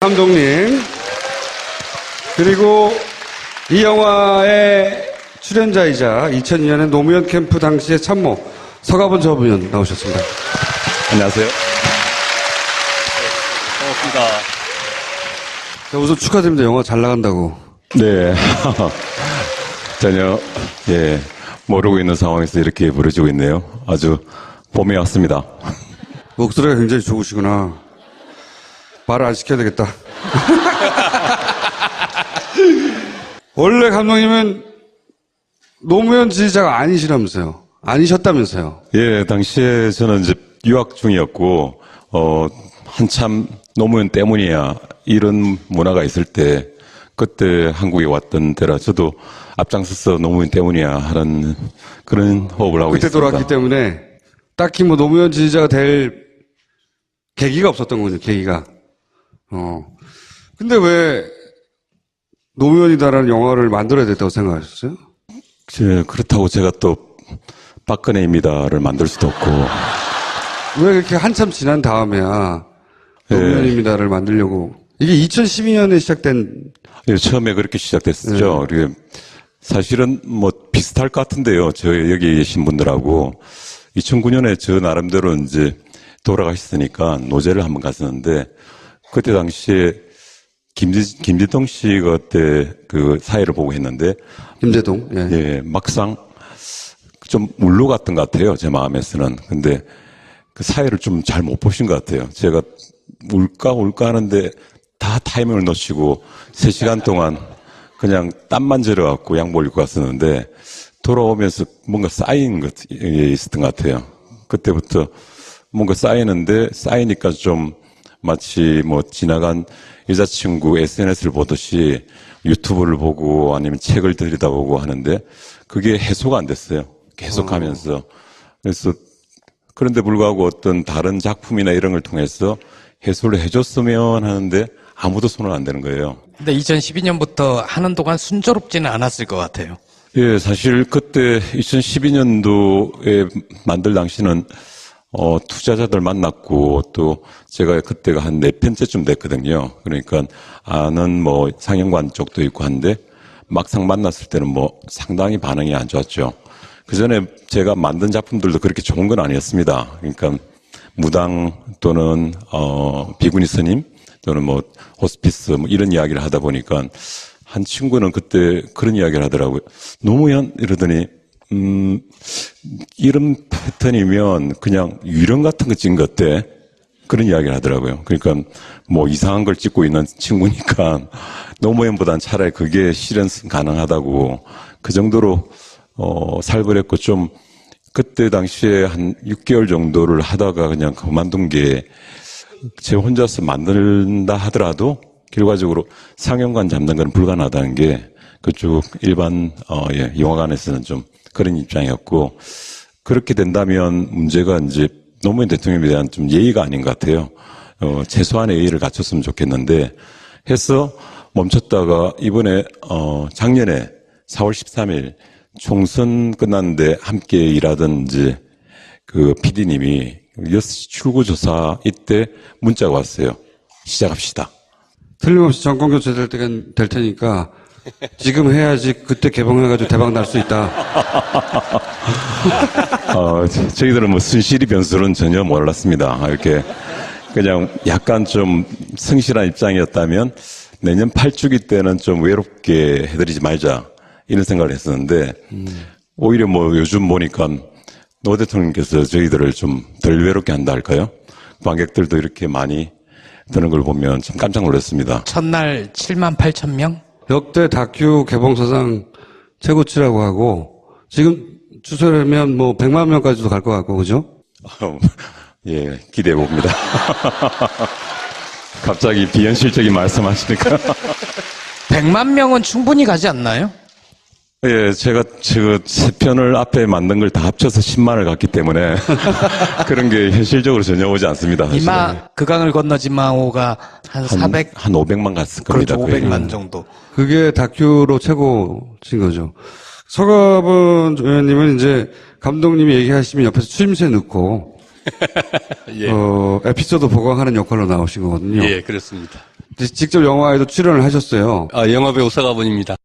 감독님, 그리고 이 영화의 출연자이자 2002년에 노무현 캠프 당시의 참모 서가번 전 나오셨습니다. 안녕하세요. 반갑습니다. 자, 우선 축하드립니다. 영화 잘 나간다고. 네. 전혀, 모르고 있는 상황에서 이렇게 부르지고 있네요. 아주 봄이 왔습니다. 목소리가 굉장히 좋으시구나. 말을 안 시켜야 되겠다. 원래 감독님은 노무현 지지자가 아니시라면서요. 아니셨다면서요. 예, 당시에 저는 이제 유학 중이었고, 한참 노무현 때문이야. 이런 문화가 있을 때, 그때 한국에 왔던 때라 저도 앞장서서 노무현 때문이야 하는 그런 호흡을 하고 그때 있습니다. 돌아왔기 때문에 딱히 뭐 노무현 지지자가 될 계기가 없었던 거군요, 계기가. 근데 왜 노무현이다라는 영화를 만들어야 됐다고 생각하셨어요? 그렇다고 제가 또 박근혜입니다를 만들 수도 없고. 왜 이렇게 한참 지난 다음에야 노무현입니다를 만들려고. 이게 2012년에 시작된. 예, 처음에 그렇게 시작됐었죠. 그리고 사실은 뭐 비슷할 것 같은데요. 저 여기 계신 분들하고 2009년에 저 나름대로 이제 돌아가셨으니까 노제를 한번 갔었는데 그때 당시에 김재동 씨가 그때 그 사회를 보고 했는데 김재동. 예, 막상 좀 울로 갔던 것 같아요. 제 마음에서는. 근데 그 사회를 좀 잘 못 보신 것 같아요. 제가 울까 하는데 다 타이밍을 놓치고 3시간 동안 그냥 땀만 절여갖고 양복을 입고 갔었는데 돌아오면서 뭔가 쌓인 것이 있었던 것 같아요. 그때부터 뭔가 쌓이니까 좀 마치 뭐 지나간 여자친구 SNS를 보듯이 유튜브를 보고 아니면 책을 들여다보고 하는데 그게 해소가 안 됐어요. 계속 하면서. 그래서 그런데 불구하고 어떤 다른 작품이나 이런 걸 통해서 해소를 해줬으면 하는데 아무도 손을 안 대는 거예요. 근데 2012년부터 하는 동안 순조롭지는 않았을 것 같아요. 예, 사실 그때 2012년도에 만들 당시는 투자자들 만났고 또 제가 그때가 한 4편째쯤 됐거든요. 그러니까 아는 뭐 상영관 쪽도 있고 한데 막상 만났을 때는 뭐 상당히 반응이 안 좋았죠. 그 전에 제가 만든 작품들도 그렇게 좋은 건 아니었습니다. 그러니까 무당 또는 비구니 스님 또는 뭐 호스피스 뭐 이런 이야기를 하다 보니까 한 친구는 그때 그런 이야기를 하더라고요. 노무현 이러더니 이런 패턴이면 그냥 유령 같은 거 찍은 것 같대. 그런 이야기를 하더라고요. 그러니까 뭐 이상한 걸 찍고 있는 친구니까 노무현보단 차라리 그게 실현 가능하다고 그 정도로 살벌했고 좀 그때 당시에 한 6개월 정도를 하다가 그냥 그만둔 게 제 혼자서 만든다 하더라도 결과적으로 상영관 잡는 건 불가능하다는 게 그쪽 일반 영화관에서는 좀 그런 입장이었고 그렇게 된다면 문제가 이제 노무현 대통령에 대한 좀 예의가 아닌 것 같아요. 최소한의 예의를 갖췄으면 좋겠는데 해서 멈췄다가 이번에 작년에 4월 13일 총선 끝났는데 함께 일하던 이제 그 PD님이 6시 출구조사 이때 문자가 왔어요. 시작합시다. 틀림없이 정권 교체 될 테니까 지금 해야지 그때 개봉해가지고 대박 날 수 있다. 저희들은 뭐 순실이 변수는 전혀 몰랐습니다. 이렇게 그냥 약간 좀 성실한 입장이었다면 내년 8주기 때는 좀 외롭게 해드리지 말자 이런 생각을 했었는데 오히려 뭐 요즘 보니까 노 대통령께서 저희들을 좀 덜 외롭게 한다 할까요? 관객들도 이렇게 많이 드는 걸 보면 좀 깜짝 놀랐습니다. 첫날 7만 8천 명? 역대 다큐 개봉사상 최고치라고 하고 지금 추세라면 뭐 100만 명까지도 갈 것 같고 그죠? 예, 기대해 봅니다. 갑자기 비현실적인 말씀하시니까. 100만 명은 충분히 가지 않나요? 예, 제가 그 세 편을 앞에 만든 걸 다 합쳐서 10만을 갔기 때문에 그런 게 현실적으로 전혀 오지 않습니다. 사실은. 그 강을 건너지 마오가 한 500만 갔을 겁니다. 그렇죠, 500만 정도. 그게 다큐로 최고친 거죠. 서가번 의원님은 이제 감독님이 얘기하시면 옆에서 추임새 넣고 예. 에피소드 보강하는 역할로 나오신 거거든요. 예, 그렇습니다. 직접 영화에도 출연을 하셨어요. 영화배우 서가분입니다.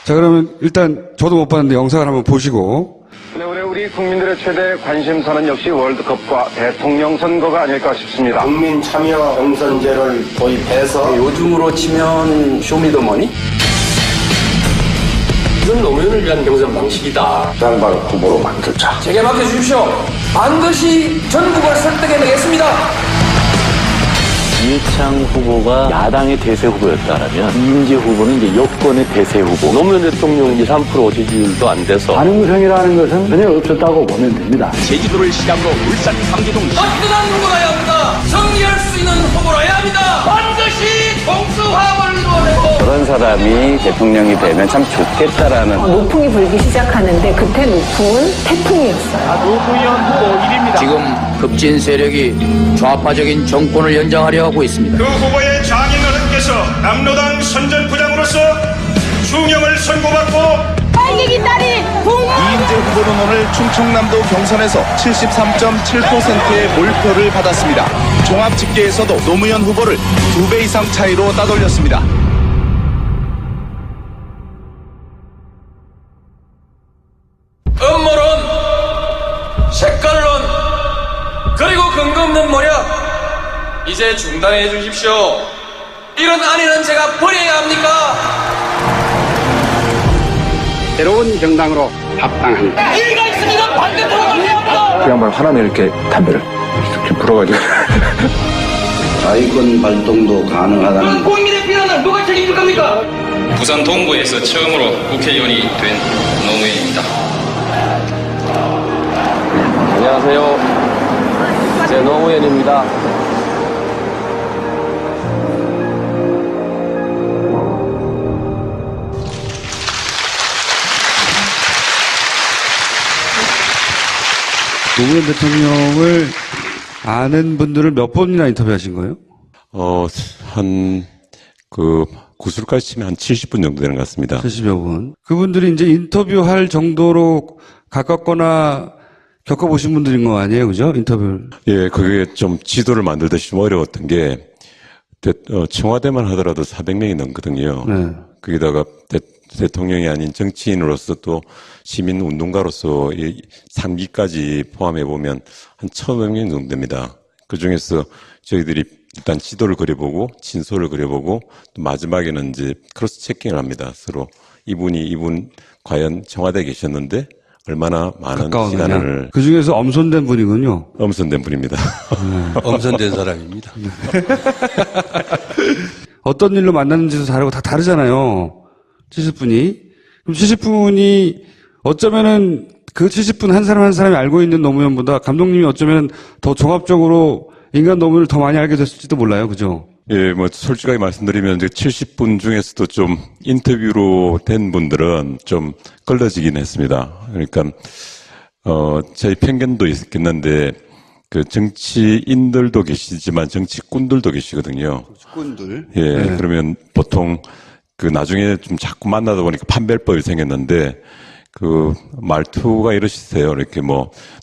자, 그러면 일단 저도 못 봤는데 영상을 한번 보시고. 네, 올해 우리 국민들의 최대 관심사는 역시 월드컵과 대통령 선거가 아닐까 싶습니다. 국민 참여 경선제를 도입해서 요즘으로 치면 쇼미더머니? 이건 노무현을 위한 경선 방식이다. 장발 후보로 만들자. 제게 맡겨주십시오. 반드시 전국을 설득해내겠습니다. 이해창 후보가 야당의 대세 후보였다라면 이인재 후보는 이제 여권의 대세 후보. 노무현 대통령 2, 3% 지지율도 안 돼서 가능성이라는 것은 전혀 없었다고 보면 됩니다. 제주도를 시작으로 울산, 상계동 화끈한 후보라야 합니다. 승리할 수 있는 후보라야 합니다. 반드시 동수화합을 이루어내고 저런 사람이 대통령이 되면 참 좋겠다라는 노풍이 불기 시작하는데 그때 노풍은 태풍이었어요. 지금 급진 세력이 좌파적인 정권을 연장하려 하고 있습니다. 그 후보의 장인어른께서 남로당 선전부장으로서 중형을 선고받고 빨갱이 딸이 이인재 후보는 오늘 충청남도 경선에서 73.7%의 몰표를 받았습니다. 종합집계에서도 노무현 후보를 2배 이상 차이로 따돌렸습니다. 음모론, 색깔론, 그리고 근거 없는 모략 이제 중단해 주십시오. 이런 안위는 제가 버려야 합니까? 새로운 정당으로 합당합니다. 일가 있으면 반대로 가야 합니다. 그 양반 하나는 이렇게 담배를 이렇게 불어가지고 아이콘 발동도 가능하다는 국민의 비난을 누가 책임질 겁니까? 부산 동구에서 처음으로 국회의원이 된 노무현입니다. 안녕하세요. 제 노무현입니다. 노무현 대통령을 아는 분들을 몇 번이나 인터뷰하신 거예요? 구술까지 치면 한 70분 정도 되는 것 같습니다. 70여 분. 그분들이 이제 인터뷰할 정도로 가깝거나 겪어보신 분들인 거 아니에요? 그죠? 인터뷰를. 예, 그게 좀 지도를 만들듯이 좀 어려웠던 게, 청와대만 하더라도 400명이 넘거든요. 네. 거기다가 대통령이 아닌 정치인으로서 또 시민운동가로서 이 3기까지 포함해보면 한 1,500명 정도 됩니다. 그 중에서 저희들이 일단 지도를 그려보고, 진솔을 그려보고, 또 마지막에는 이제 크로스 체킹을 합니다. 서로. 이분 과연 청와대에 계셨는데, 얼마나 많은 시간을. 그 중에서 엄선된 분이군요. 엄선된 분입니다. 엄선된 사람입니다. 어떤 일로 만났는지도 다르고 다 다르잖아요. 70분이. 그럼 70분이 어쩌면은 그 70분 한 사람 한 사람이 알고 있는 노무현보다 감독님이 어쩌면 더 종합적으로 인간 노무현을 더 많이 알게 됐을지도 몰라요. 그죠? 예, 솔직하게 말씀드리면 이제 70분 중에서도 좀 인터뷰로 된 분들은 좀 걸러지긴 했습니다. 그러니까, 저희 편견도 있겠는데, 그 정치인들도 계시지만 정치꾼들도 계시거든요. 정치꾼들. 예, 네. 그러면 보통 나중에 좀 자꾸 만나다 보니까 판별법이 생겼는데, 말투가 이러시세요. 이렇게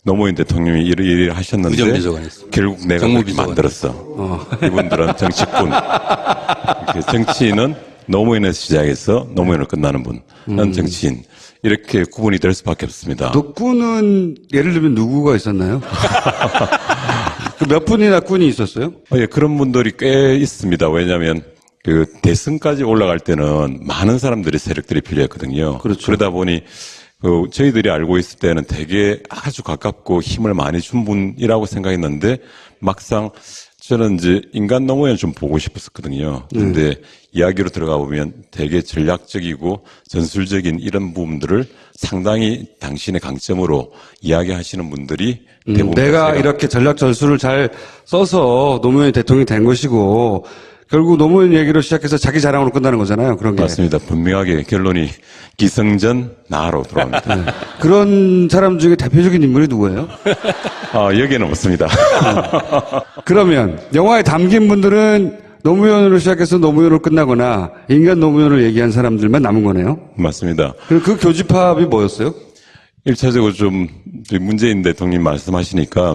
노무현 대통령이 이리 하셨는데, 의정비서관이었어요. 결국 내가 그렇게 만들었어. 이분들은 정치꾼. 이렇게 정치인은 노무현에서 시작해서 노무현을 끝나는 분은 정치인. 이렇게 구분이 될 수밖에 없습니다. 꾼은 예를 들면 누구가 있었나요? 몇 분이나 꾼이 있었어요? 예, 그런 분들이 꽤 있습니다. 왜냐하면 대선까지 올라갈 때는 많은 사람들이 세력들이 필요했거든요. 그렇죠. 그러다 보니 저희들이 알고 있을 때는 되게 아주 가깝고 힘을 많이 준 분이라고 생각했는데 막상 저는 이제 인간 노무현 좀 보고 싶었었거든요. 근데 이야기로 들어가 보면 되게 전략적이고 전술적인 이런 부분들을 상당히 당신의 강점으로 이야기하시는 분들이 대부분 내가 이렇게 전략 전술을 잘 써서 노무현이 대통령이 된 것이고 결국 노무현 얘기로 시작해서 자기 자랑으로 끝나는 거잖아요. 그런 게. 맞습니다. 분명하게 결론이 기승전 나로 돌아옵니다. 네. 그런 사람 중에 대표적인 인물이 누구예요? 여기에는 없습니다. 그러면 영화에 담긴 분들은 노무현으로 시작해서 노무현으로 끝나거나 인간 노무현을 얘기한 사람들만 남은 거네요. 맞습니다. 그 교집합이 뭐였어요? 1차적으로 좀 문재인 대통령 말씀하시니까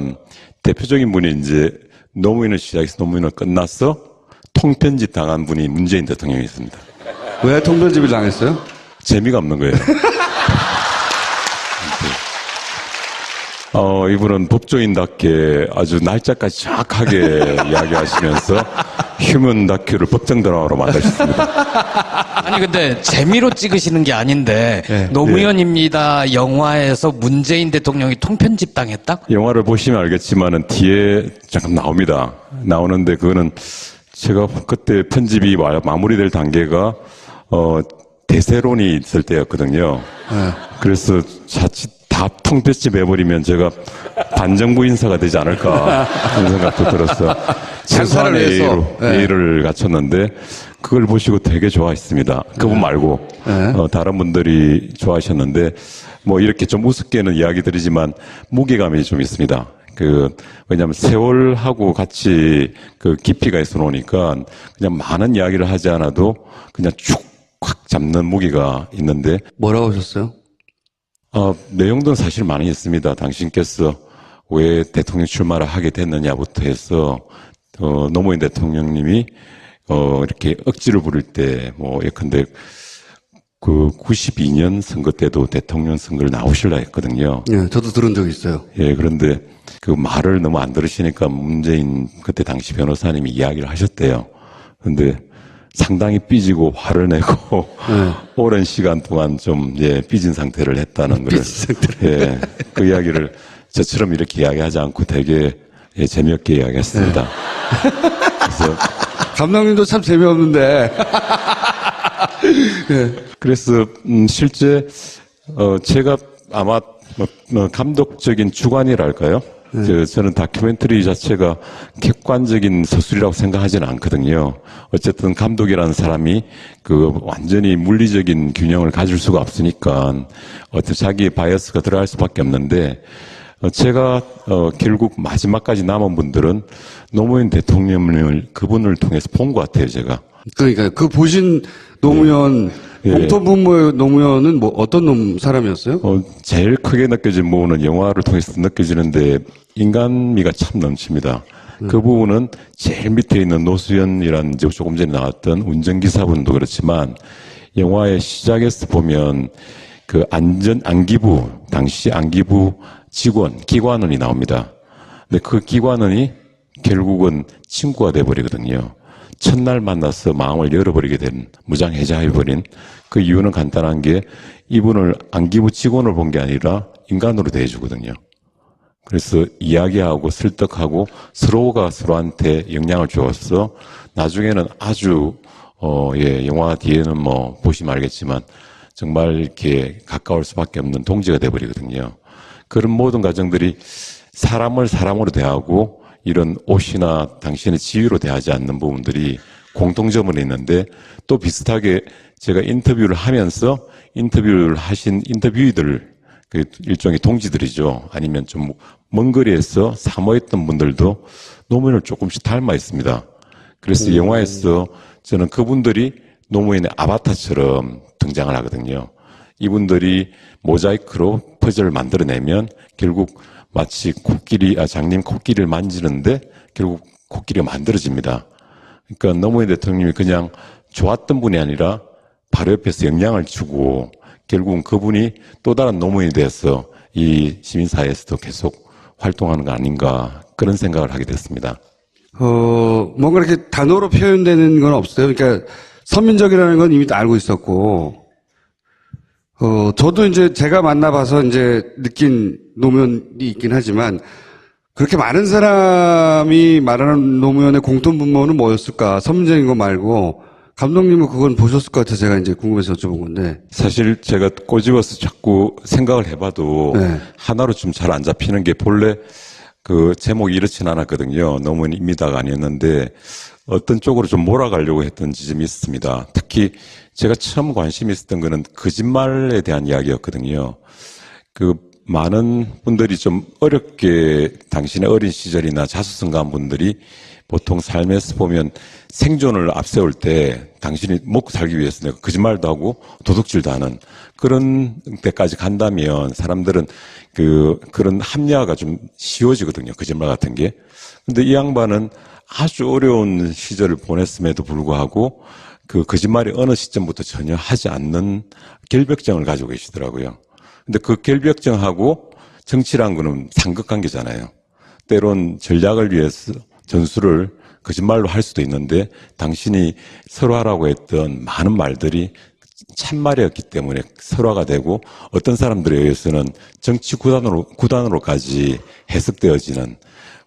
대표적인 분이 이제 노무현을 시작해서 노무현을 끝났어 통편집 당한 분이 문재인 대통령이었습니다. 왜 통편집을 당했어요? 재미가 없는 거예요. 이분은 법조인답게 아주 날짜까지 정확하게 이야기하시면서 휴먼 다큐를 법정 드라마로 만드셨습니다. 아니 근데 재미로 찍으시는 게 아닌데 노무현입니다 영화에서 문재인 대통령이 통편집 당했다? 영화를 보시면 알겠지만은 뒤에 잠깐 나옵니다. 나오는데 그거는 제가 그때 편집이 마무리될 단계가 대세론이 있을 때였거든요. 그래서 자칫 다 통편집 해버리면 제가 반정부 인사가 되지 않을까 하는 생각도 들었어. 최소한의 예의를 갖췄는데 그걸 보시고 되게 좋아했습니다. 그분 말고 다른 분들이 좋아하셨는데 뭐 이렇게 좀 우습게는 이야기 드리지만 무게감이 좀 있습니다. 왜냐하면 세월하고 같이 깊이가 있어 놓으니까 그냥 많은 이야기를 하지 않아도 그냥 쭉 확 잡는 무게가 있는데. 뭐라고 하셨어요? 내용들은 사실 많이 있습니다. 당신께서 왜 대통령 출마를 하게 됐느냐부터 해서, 노무현 대통령님이, 이렇게 억지를 부릴 때, 예컨대, 92년 선거 때도 대통령 선거를 나오실라 했거든요. 예, 저도 들은 적이 있어요. 예, 그런데 그 말을 너무 안 들으시니까 문재인 그때 당시 변호사님이 이야기를 하셨대요. 그런데 상당히 삐지고 화를 내고 오랜 시간 동안 좀 삐진 상태를 했다는 걸 그 이야기를 저처럼 이렇게 이야기하지 않고 되게 재미없게 이야기했습니다. 그래서 감독님도 참 재미없는데. 그래서 실제 제가 아마 감독적인 주관이랄까요? 저는 다큐멘터리 자체가 객관적인 서술이라고 생각하지는 않거든요. 어쨌든 감독이라는 사람이 완전히 물리적인 균형을 가질 수가 없으니까 어떤 자기의 바이어스가 들어갈 수밖에 없는데 제가 결국 마지막까지 남은 분들은 노무현 대통령을 그분을 통해서 본 것 같아요, 제가. 그러니까 보신 노무현 공통분모의 노무현은 어떤 사람이었어요? 제일 크게 느껴진 부분은 영화를 통해서 느껴지는데 인간미가 참 넘칩니다. 그 부분은 제일 밑에 있는 노수연이라는 조금 전에 나왔던 운전기사분도 그렇지만 영화의 시작에서 보면 안기부 당시 안기부 기관원이 나옵니다. 근데 그 기관원이 결국은 친구가 돼버리거든요. 첫날 만나서 마음을 열어버리게 된, 무장해제해버린 그 이유는 간단한 게 이분을 안기부 직원을 본 게 아니라 인간으로 대해주거든요. 그래서 이야기하고 설득하고 서로가 서로한테 영향을 주어서 나중에는 아주, 영화 뒤에는 보시면 알겠지만 정말 이렇게 가까울 수밖에 없는 동지가 돼버리거든요. 그런 모든 과정들이 사람을 사람으로 대하고 이런 옷이나 당신의 지위로 대하지 않는 부분들이 공통점은 있는데 또 비슷하게 제가 인터뷰를 하면서 인터뷰를 하신 인터뷰이들 일종의 동지들이죠. 아니면 좀 먼 거리에서 사모했던 분들도 노무현을 조금씩 닮아 있습니다. 그래서 영화에서 저는 그분들이 노무현의 아바타처럼 등장을 하거든요. 이분들이 모자이크로 퍼즐을 만들어내면 결국 마치 장님 코끼리를 만지는데 결국 코끼리가 만들어집니다. 그러니까 노무현 대통령이 그냥 좋았던 분이 아니라 바로 옆에서 영향을 주고 결국은 그분이 또 다른 노무현이 돼서 이 시민사회에서도 계속 활동하는 거 아닌가 그런 생각을 하게 됐습니다. 뭔가 이렇게 단어로 표현되는 건 없어요. 그러니까 선민적이라는 건 이미 알고 있었고, 저도 이제 제가 만나봐서 이제 느낀 노무현이 있긴 하지만 그렇게 많은 사람이 말하는 노무현의 공통분모는 뭐였을까? 선민적인 거 말고 감독님은 그건 보셨을 것 같아서 제가 이제 궁금해서 여쭤본 건데. 사실 제가 꼬집어서 자꾸 생각을 해봐도 하나로 좀 잘 안 잡히는 게 본래 그 제목이 이렇진 않았거든요. 노무현입니다가 아니었는데 어떤 쪽으로 좀 몰아가려고 했던 지점이 있습니다. 특히 제가 처음 관심이 있었던 거는 거짓말에 대한 이야기였거든요. 많은 분들이 좀 어렵게 당신의 어린 시절이나 자수성가한 분들이 보통 삶에서 보면 생존을 앞세울 때 당신이 먹고 살기 위해서 내가 거짓말도 하고 도둑질도 하는 그런 데까지 간다면 사람들은 그런 합리화가 좀 쉬워지거든요. 거짓말 같은 게. 근데 이 양반은 아주 어려운 시절을 보냈음에도 불구하고 그 거짓말이 어느 시점부터 전혀 하지 않는 결벽증을 가지고 계시더라고요. 근데 그 결벽증하고 정치란 거는 삼각관계잖아요. 때론 전략을 위해서 전술을 거짓말로 할 수도 있는데 당신이 설화라고 했던 많은 말들이 참말이었기 때문에 설화가 되고 어떤 사람들에 의해서는 정치 구단으로까지 해석되어지는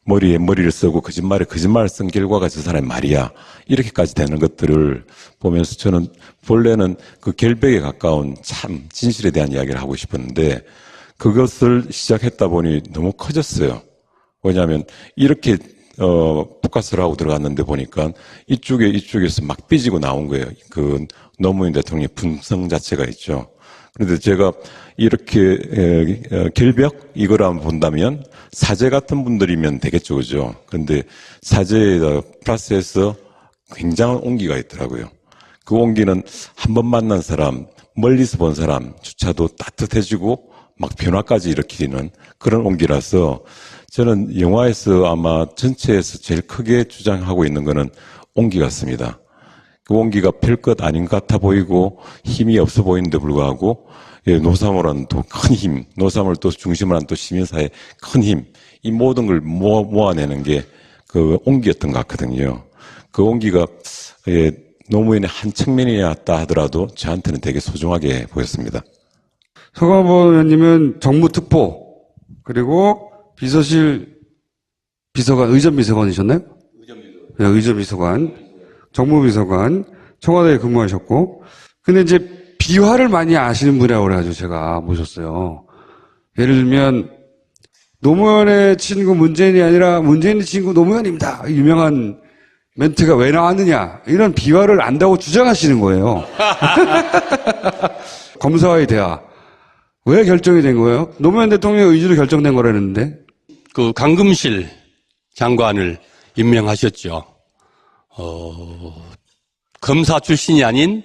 머리에 머리를 쓰고 거짓말에 거짓말을 쓴 결과가 저 사람의 말이야. 이렇게까지 되는 것들을 보면서 저는 본래는 그 결백에 가까운 참 진실에 대한 이야기를 하고 싶었는데 그것을 시작했다 보니 너무 커졌어요. 왜냐하면 이렇게 포커스를 하고 들어갔는데 보니까 이쪽에서 막 삐지고 나온 거예요. 그 노무현 대통령의 품성 자체가 있죠. 그런데 제가 이렇게 결벽 이걸 한번 본다면 사제 같은 분들이면 되겠죠, 그죠? 그런데 사제에다 플러스해서 굉장한 온기가 있더라고요. 그 온기는 한 번 만난 사람, 멀리서 본 사람조차도 따뜻해지고 막 변화까지 일으키는 그런 온기라서 저는 영화에서 아마 전체에서 제일 크게 주장하고 있는 거는 온기 같습니다. 그 온기가 별것 아닌 것 같아 보이고 힘이 없어 보이는데 불구하고 노사모라는 또 큰 힘, 노사모를 또 중심으로 한 또 시민사회의 큰 힘, 이 모든 걸 모아내는 게 그 온기였던 것 같거든요. 그 온기가 노무현의 한 측면이었다 하더라도 저한테는 되게 소중하게 보였습니다. 서강원 의원님은 정무특보 그리고 비서실 비서관, 의전비서관이셨나요? 의전비서관. 네, 의전비서관, 정무비서관, 청와대에 근무하셨고, 근데 이제 비화를 많이 아시는 분이라고 그래가지고 제가 모셨어요. 예를 들면 노무현의 친구 문재인이 아니라 문재인의 친구 노무현입니다. 유명한 멘트가 왜 나왔느냐 이런 비화를 안다고 주장하시는 거예요. 검사와의 대화 왜 결정이 된 거예요? 노무현 대통령의 의지로 결정된 거라는데. 그 강금실 장관을 임명하셨죠. 검사 출신이 아닌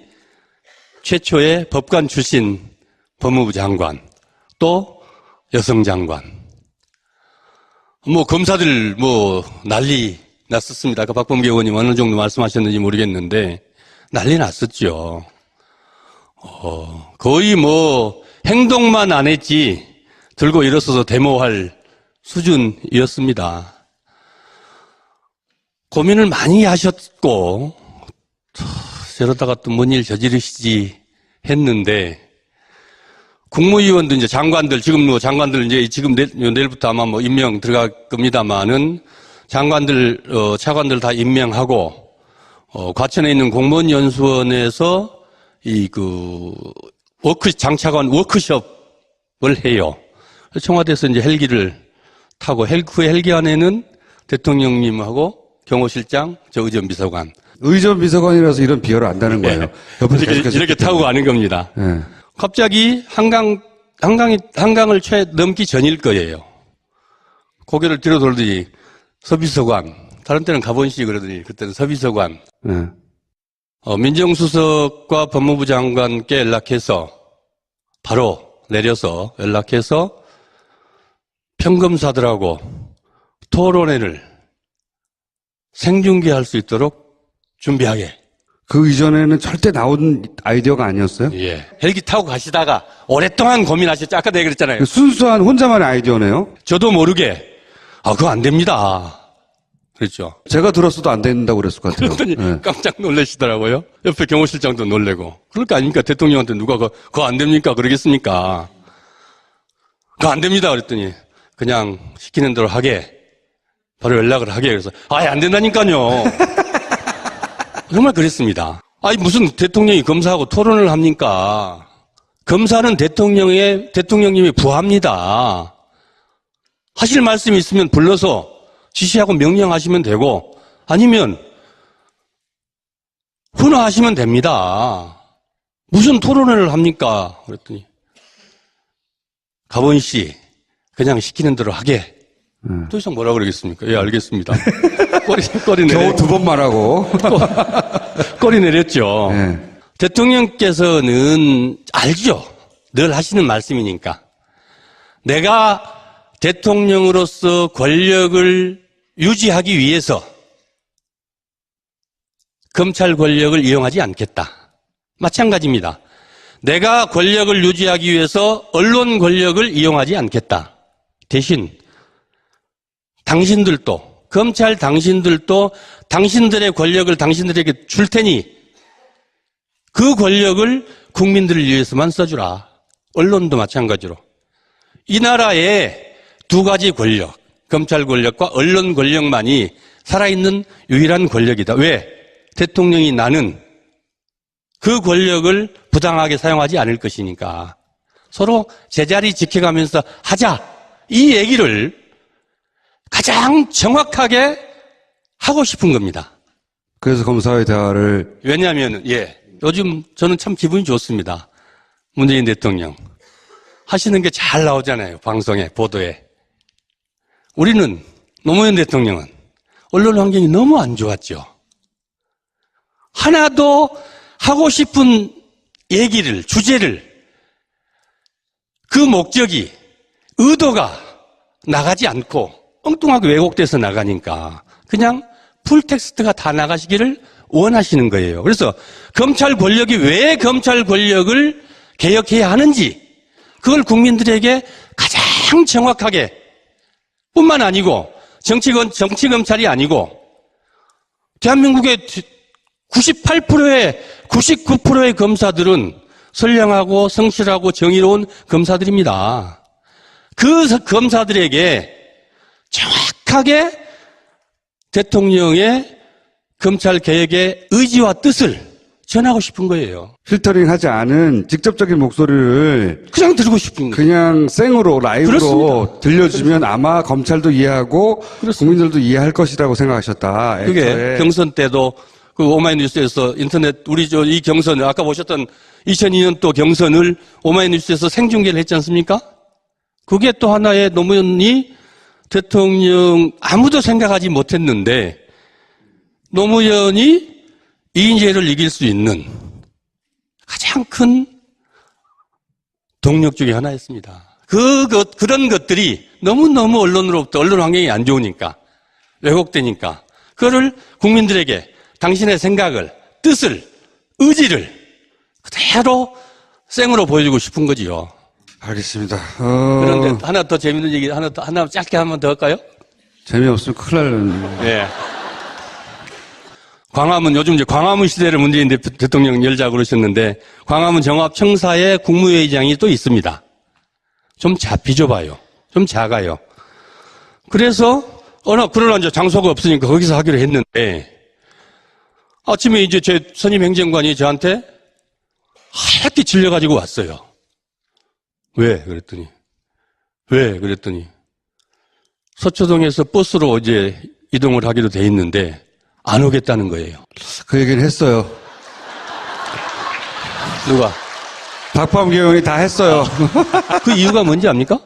최초의 법관 출신 법무부 장관, 또 여성 장관. 검사들 난리 났었습니다. 아까 박범계 의원님 어느 정도 말씀하셨는지 모르겠는데 난리 났었죠. 거의 행동만 안 했지 들고 일어서서 데모할 수준이었습니다. 고민을 많이 하셨고 저러다가 또 뭔 일 저지르시지 했는데 국무위원도 이제 장관들 지금 장관들 이제 지금 내일부터 아마 임명 들어갈 겁니다만은 장관들 차관들 다 임명하고 과천에 있는 공무원 연수원에서 장차관 워크숍을 해요. 청와대에서 이제 헬기를 타고 그 헬기 안에는 대통령님하고 경호실장, 저 의전비서관. 의전비서관이라서 이런 비화를 안다는 거예요. 이렇게 타고 가는 겁니다. 네. 갑자기 한강을 넘기 전일 거예요. 고개를 뒤로 돌더니 서비서관, 다른 때는 가본시 그러더니 그때는 서비서관. 네. 민정수석과 법무부 장관께 연락해서 바로 내려서 연락해서 평검사들하고 토론회를 생중계할 수 있도록 준비하게. 그 이전에는 절대 나온 아이디어가 아니었어요? 예. 헬기 타고 가시다가 오랫동안 고민하셨죠. 아까도 얘기했잖아요. 순수한 혼자만의 아이디어네요? 저도 모르게 그거 안 됩니다. 그렇죠. 제가 들었어도 안 된다고 그랬을 것 같아요. 그랬더니 깜짝 놀라시더라고요. 옆에 경호실장도 놀래고. 그럴 거 아닙니까? 대통령한테 누가 그거 안 됩니까? 그러겠습니까? 그거 안 됩니다. 그랬더니 그냥 시키는 대로 하게. 바로 연락을 하게. 그래서 아예 안 된다니까요. 정말 그랬습니다. 무슨 대통령이 검사하고 토론을 합니까? 검사는 대통령님이 부하입니다. 하실 말씀이 있으면 불러서 지시하고 명령하시면 되고 아니면 훈화하시면 됩니다. 무슨 토론을 합니까? 그랬더니 가본 씨 그냥 시키는 대로 하게. 더 이상 뭐라 그러겠습니까? 예, 알겠습니다. 꼬리 겨우 2번 말하고. 꼬리 내렸죠. 네. 대통령께서는 알죠. 늘 하시는 말씀이니까. 내가 대통령으로서 권력을 유지하기 위해서 검찰 권력을 이용하지 않겠다. 마찬가지입니다. 내가 권력을 유지하기 위해서 언론 권력을 이용하지 않겠다. 대신 당신들도, 검찰 당신들도 당신들의 권력을 당신들에게 줄 테니 그 권력을 국민들을 위해서만 써주라. 언론도 마찬가지로. 이 나라의 두 가지 권력, 검찰 권력과 언론 권력만이 살아있는 유일한 권력이다. 왜? 대통령이 나는 그 권력을 부당하게 사용하지 않을 것이니까 서로 제자리 지켜가면서 하자. 이 얘기를 가장 정확하게 하고 싶은 겁니다. 그래서 검사와의 대화를. 왜냐하면, 요즘 저는 참 기분이 좋습니다. 문재인 대통령. 하시는 게 잘 나오잖아요. 방송에, 보도에. 우리는, 노무현 대통령은 언론 환경이 너무 안 좋았죠. 하나도 하고 싶은 얘기를, 주제를, 그 목적이, 의도가 나가지 않고 엉뚱하게 왜곡돼서 나가니까 그냥 풀텍스트가 다 나가시기를 원하시는 거예요. 그래서 검찰 권력이 왜 검찰 권력을 개혁해야 하는지 그걸 국민들에게 가장 정확하게 뿐만 아니고 정치검찰이 아니고 대한민국의 98%의 99%의 검사들은 선량하고 성실하고 정의로운 검사들입니다. 그 검사들에게 정확하게 대통령의 검찰 개혁의 의지와 뜻을 전하고 싶은 거예요. 필터링 하지 않은 직접적인 목소리를 그냥 들고 싶은 거예요. 그냥 생으로, 라이브로 그렇습니다. 들려주면 아마 검찰도 이해하고 국민들도 이해할 것이라고 생각하셨다. 그게 애초에. 경선 때도 그 오마이뉴스에서 인터넷 우리 이 경선 아까 보셨던 2002년도 경선을 오마이뉴스에서 생중계를 했지 않습니까? 그게 또 하나의 노무현이 대통령 아무도 생각하지 못했는데 노무현이 이인재를 이길 수 있는 가장 큰 동력 중에 하나였습니다. 그런 것들이 너무너무 언론으로부터 언론 환경이 안 좋으니까 왜곡되니까 그거를 국민들에게 당신의 생각을, 뜻을, 의지를 그대로 생으로 보여주고 싶은 거지요. 알겠습니다. 그런데 하나 더 재밌는 얘기 하나 짧게 한번 더 할까요? 재미없으면 큰일 날. 네. 광화문 요즘 이제 광화문 시대를 문재인 대통령 열자고 그러셨는데 광화문 정합청사에 국무회의장이 또 있습니다. 좀 비좁아요. 좀 작아요. 그래서 그러나 이제 장소가 없으니까 거기서 하기로 했는데 아침에 이제 제 선임 행정관이 저한테 하얗게 질려가지고 왔어요. 왜? 그랬더니 서초동에서 버스로 이제 이동을 하기로 돼 있는데 안 오겠다는 거예요. 그 얘기는 했어요. 누가? 박범계 의원이 다 했어요. 그 이유가 뭔지 압니까?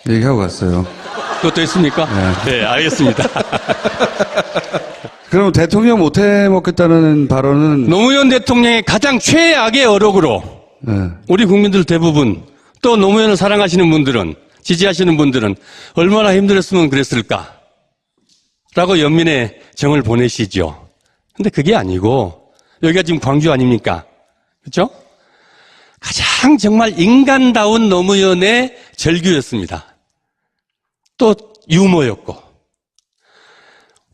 얘기하고 갔어요. 그것도 했습니까? 네, 알겠습니다. 그럼 대통령 못해 먹겠다는 발언은 노무현 대통령의 가장 최악의 어록으로 우리 국민들 대부분 또 노무현을 사랑하시는 분들은 지지하시는 분들은 얼마나 힘들었으면 그랬을까 라고 연민의 정을 보내시죠. 근데 그게 아니고 여기가 지금 광주 아닙니까? 그렇죠? 가장 정말 인간다운 노무현의 절규였습니다. 또 유머였고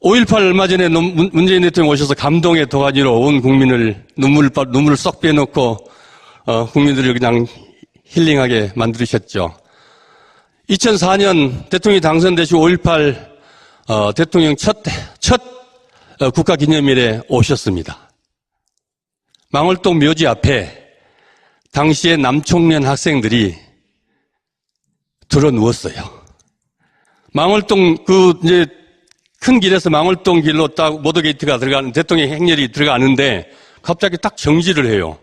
5.18 얼마 전에 문재인 대통령 오셔서 감동의 도가니로 온 국민을 눈물을 쏙 빼놓고 국민들을 그냥 힐링하게 만드셨죠. 2004년 대통령이 당선되시고 5.18 대통령 첫 국가기념일에 오셨습니다. 망월동 묘지 앞에 당시에 남총련 학생들이 들어 누웠어요. 망월동 이제 큰 길에서 망월동 길로 딱 모더게이트가 들어가는 대통령 행렬이 들어가는데 갑자기 딱 정지를 해요.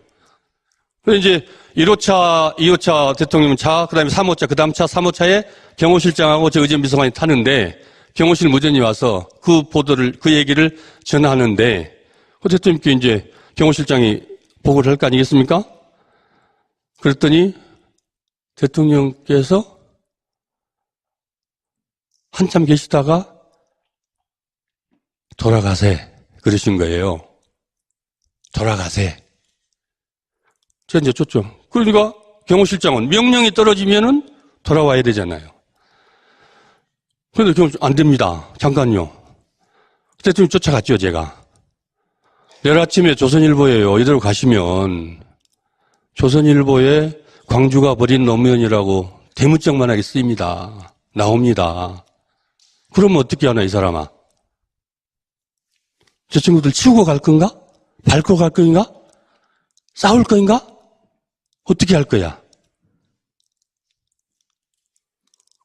그래서 이제 1호차, 2호차 대통령 차, 그 다음에 3호차, 그 다음 차, 3호차에 경호실장하고 저 의전 비서관이 타는데 경호실 무전이 와서 그 얘기를 전하는데 그 대통령께 이제 경호실장이 보고를 할 거 아니겠습니까? 그랬더니 대통령께서 한참 계시다가 돌아가세. 그러신 거예요. 돌아가세. 제가 이제 줬죠. 그러니까 경호실장은 명령이 떨어지면은 돌아와야 되잖아요. 그런데 경호실장 안 됩니다. 잠깐요. 대통령 쫓아갔죠, 제가. 내일 아침에 조선일보에요. 이대로 가시면 조선일보에 광주가 버린 노무현이라고 대문짝만하게 쓰입니다. 나옵니다. 그러면 어떻게 하나, 이 사람아? 저 친구들 치우고 갈 건가? 밟고 갈 건가? 싸울 건가? 어떻게 할 거야?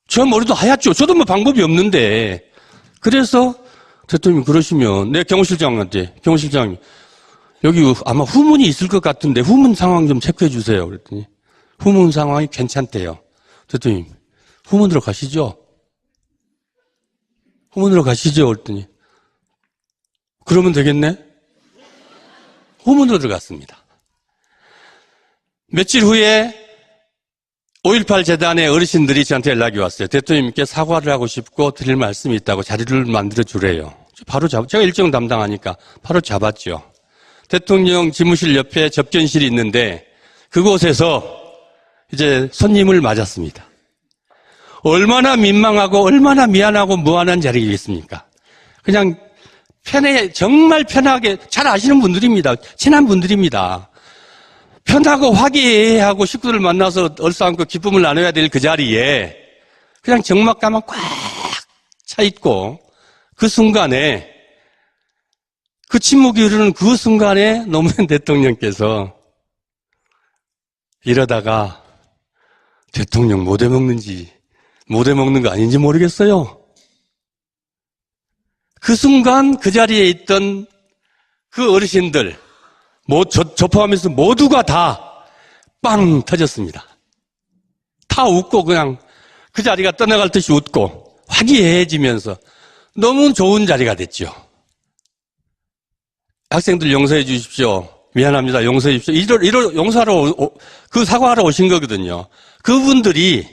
저 머리도 하얗죠. 저도 뭐 방법이 없는데. 그래서 대통령이 그러시면 내 경호실장한테 경호실장님 여기 아마 후문이 있을 것 같은데 후문 상황 좀 체크해 주세요. 그랬더니 후문 상황이 괜찮대요. 대통령 후문으로 가시죠. 후문으로 가시죠. 그랬더니 그러면 되겠네. 후문으로 들어갔습니다. 며칠 후에 5.18 재단의 어르신들이 저한테 연락이 왔어요. 대통령님께 사과를 하고 싶고 드릴 말씀이 있다고 자리를 만들어 주래요. 바로 제가 일정 담당하니까 바로 잡았죠. 대통령 집무실 옆에 접견실이 있는데 그곳에서 이제 손님을 맞았습니다. 얼마나 민망하고 얼마나 미안하고 무안한 자리겠습니까? 그냥 정말 편하게 잘 아시는 분들입니다. 친한 분들입니다. 편하고 화기애애하고 식구들 만나서 얼싸안고 기쁨을 나눠야 될 그 자리에 그냥 적막감만 꽉 차 있고 그 순간에 그 침묵이 흐르는 그 순간에 노무현 대통령께서 이러다가 대통령 못 해먹는 거 아닌지 모르겠어요. 그 순간 그 자리에 있던 그 어르신들 저 포함해서 모두가 다 빵 터졌습니다. 다 웃고 그냥 그 자리가 떠나갈 듯이 웃고 화기애애해지면서 너무 좋은 자리가 됐죠. 학생들 용서해 주십시오. 미안합니다. 용서해 주십시오. 이러 용서하러 그 사과하러 오신 거거든요. 그분들이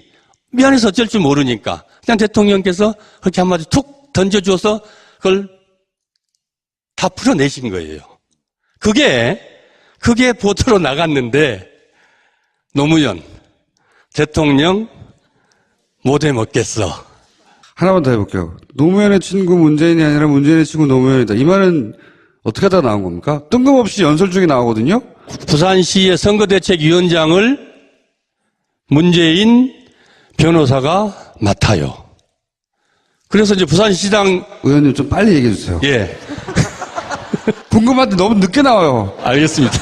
미안해서 어쩔 줄 모르니까 그냥 대통령께서 그렇게 한마디 툭 던져줘서 그걸 다 풀어내신 거예요. 그게 보도로 나갔는데 노무현 대통령 못 해먹겠어. 하나만 더 해볼게요. 노무현의 친구 문재인이 아니라 문재인의 친구 노무현이다. 이 말은 어떻게 하다 나온 겁니까? 뜬금없이 연설 중에 나오거든요. 부산시의 선거대책위원장을 문재인 변호사가 맡아요. 그래서 이제 부산시장 의원님 좀 빨리 얘기해 주세요. 예. 궁금한데 너무 늦게 나와요. 알겠습니다.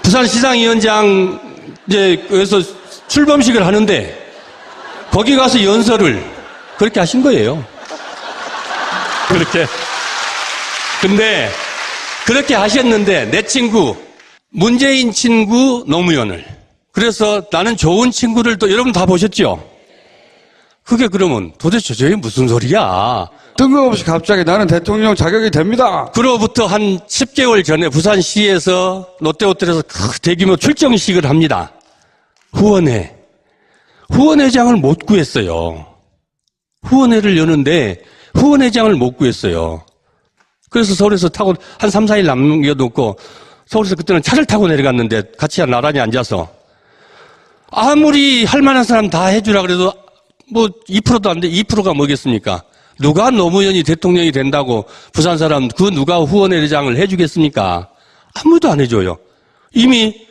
부산시장위원장 이제 그래서 출범식을 하는데 거기 가서 연설을 그렇게 하신 거예요. 근데 그렇게 하셨는데 내 친구 문재인 친구 노무현을 그래서 나는 좋은 친구를 또 여러분 다 보셨죠? 그게 그러면 도대체 저게 무슨 소리야? 뜬금없이 갑자기 나는 대통령 자격이 됩니다. 그로부터 한 10개월 전에 부산시에서 롯데호텔에서 대규모 출정식을 합니다. 후원회장을 못 구했어요. 후원회를 여는데 후원회장을 못 구했어요. 그래서 서울에서 타고 한 3, 4일 남겨놓고 서울에서 그때는 차를 타고 내려갔는데 같이 나란히 앉아서 아무리 할 만한 사람 다 해주라 그래도 뭐 2%도 안 돼. 2%가 뭐겠습니까? 누가 노무현이 대통령이 된다고 부산 사람 누가 후원회장을 해주겠습니까? 아무도 안 해줘요. 이미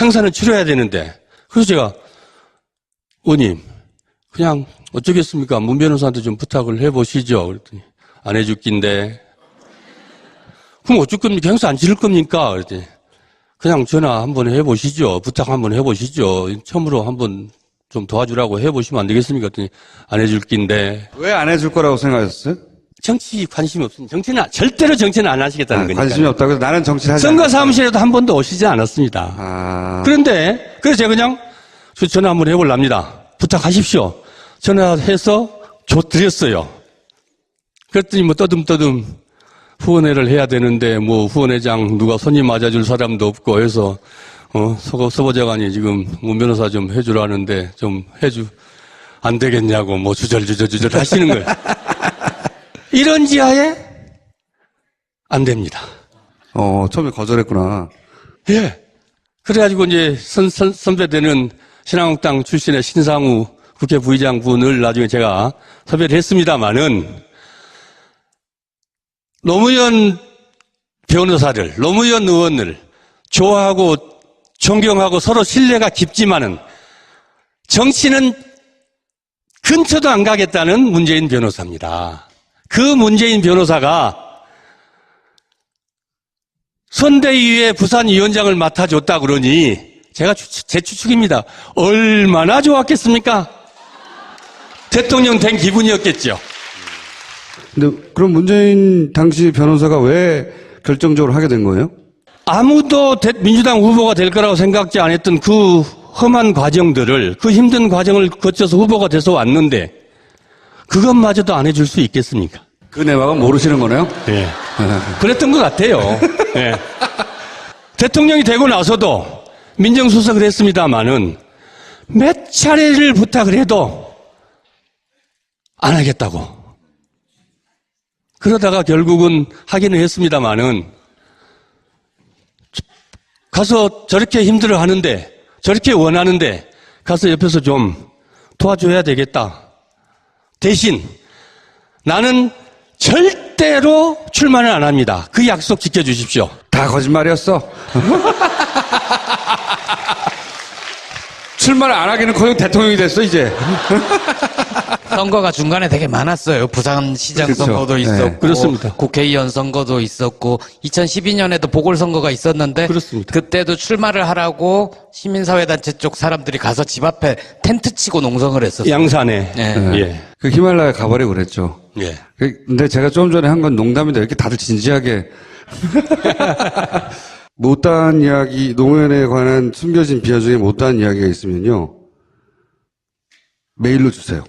행사는 치러야 되는데. 그래서 제가 의원님 그냥 어쩌겠습니까? 문 변호사한테 좀 부탁을 해보시죠. 그랬더니 안 해줄 낀데. 그럼 어쩔 겁니까? 행사 안 치를 겁니까? 그랬더니 그냥 전화 한번 해보시죠. 부탁 한번 해보시죠. 처음으로 한번 좀 도와주라고 해보시면 안 되겠습니까? 그랬더니 안 해줄 낀데. 왜 안 해줄 거라고 생각하셨어요? 정치 관심이 없으니 절대로 정치는 안 하시겠다는 거니까. 관심이 없다고 해서 나는 정치를 하지 선거 사무실에도 한 번도 오시지 않았습니다. 그런데 그래서 제가 그냥 전화 한번 해볼랍니다. 부탁하십시오. 전화해서 드렸어요. 그랬더니 뭐 떠듬떠듬 후원회를 해야 되는데 뭐 후원회장 누가 손님 맞아줄 사람도 없고 해서 서보좌관이 지금 문 변호사 좀 해주라는데 좀 안 되겠냐고 뭐 주절 하시는 거예요. 이런 지하에 안 됩니다. 처음에 거절했구나. 예. 그래가지고 이제 선배되는 신한국당 출신의 신상우 국회 부의장분을 나중에 제가 섭외를 했습니다만은 노무현 변호사를, 노무현 의원을 좋아하고 존경하고 서로 신뢰가 깊지만은 정치는 근처도 안 가겠다는 문재인 변호사입니다. 그 문재인 변호사가 선대위의 부산위원장을 맡아줬다 그러니 제 추측입니다. 얼마나 좋았겠습니까? 대통령 된 기분이었겠죠. 근데 그럼 문재인 당시 변호사가 왜 결정적으로 하게 된 거예요? 아무도 민주당 후보가 될 거라고 생각지 않았던 그 험한 과정들을, 그 힘든 과정을 거쳐서 후보가 돼서 왔는데 그것마저도 안 해줄 수 있겠습니까? 그 내막은 모르시는 거네요? 예. 그랬던 것 같아요. 예. 대통령이 되고 나서도 민정수석을 했습니다마는 몇 차례를 부탁을 해도 안 하겠다고. 그러다가 결국은 하기는 했습니다마는 가서 저렇게 힘들어 하는데, 저렇게 원하는데 가서 옆에서 좀 도와줘야 되겠다. 대신 나는 절대로 출마는 안 합니다. 그 약속 지켜주십시오. 다 거짓말이었어. 출마를 안 하기는 대통령이 됐어 이제. 선거가 중간에 되게 많았어요. 부산시장 그렇죠. 선거도 있었고, 네. 그렇습니다. 국회의원 선거도 있었고, 2012년에도 보궐선거가 있었는데, 그렇습니다. 그때도 출마를 하라고 시민사회단체 쪽 사람들이 가서 집 앞에 텐트 치고 농성을 했었어요. 양산에. 네. 예. 그 히말라야 가버리고 그랬죠. 예. 근데 제가 좀 전에 한 건 농담인데 이렇게 다들 진지하게 못다한 이야기, 노무현에 관한 숨겨진 비하 중에 못다한 이야기가 있으면요 메일로 주세요.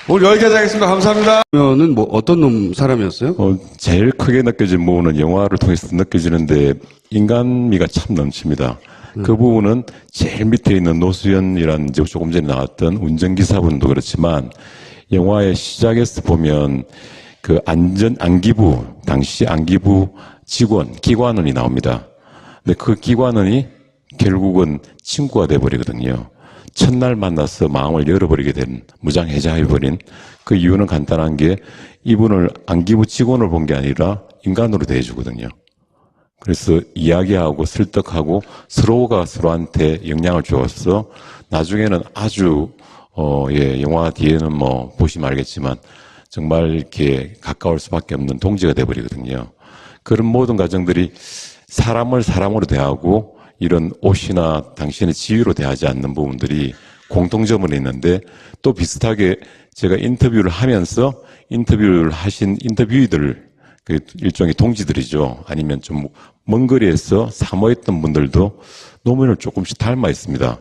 오늘 여기까지 하겠습니다. 감사합니다. 노무현은 어떤 사람이었어요? 제일 크게 느껴진 부분은 영화를 통해서 느껴지는데 인간미가 참 넘칩니다. 그 부분은 제일 밑에 있는 노수연이라는 조금 전에 나왔던 운전기사분도 그렇지만 영화의 시작에서 보면 그 안기부, 당시 안기부 기관원이 나옵니다. 근데 그 기관원이 결국은 친구가 돼버리거든요. 첫날 만나서 마음을 열어버리게 된, 무장해제해버린 그 이유는 간단한 게 이분을 안기부 직원을 본 게 아니라 인간으로 대해주거든요. 그래서 이야기하고 설득하고 서로가 서로한테 영향을 주어서 나중에는 아주 영화 뒤에는 보시면 알겠지만 정말 이렇게 가까울 수밖에 없는 동지가 돼버리거든요. 그런 모든 과정들이 사람을 사람으로 대하고 이런 옷이나 당신의 지위로 대하지 않는 부분들이 공통점은 있는데 또 비슷하게 제가 인터뷰를 하면서 인터뷰를 하신 인터뷰이들 그 일종의 동지들이죠. 아니면 좀 먼 거리에서 사모했던 분들도 노무현을 조금씩 닮아 있습니다.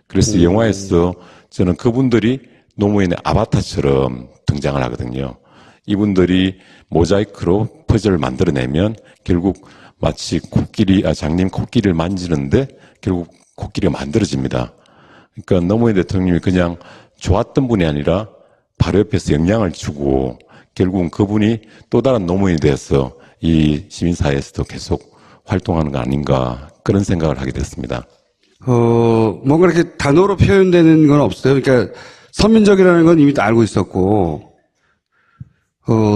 그래서 영화에서 저는 그분들이 노무현의 아바타처럼 등장을 하거든요. 이분들이 모자이크로 퍼즐을 만들어내면 결국 마치 장님 코끼리를 만지는데 결국 코끼리가 만들어집니다. 그러니까 노무현 대통령이 그냥 좋았던 분이 아니라 바로 옆에서 영향을 주고 결국은 그분이 또 다른 노무현이 돼서 이 시민사회에서도 계속 활동하는 거 아닌가 그런 생각을 하게 됐습니다. 뭔가 이렇게 단어로 표현되는 건 없어요. 그러니까 선민적이라는 건 이미 알고 있었고,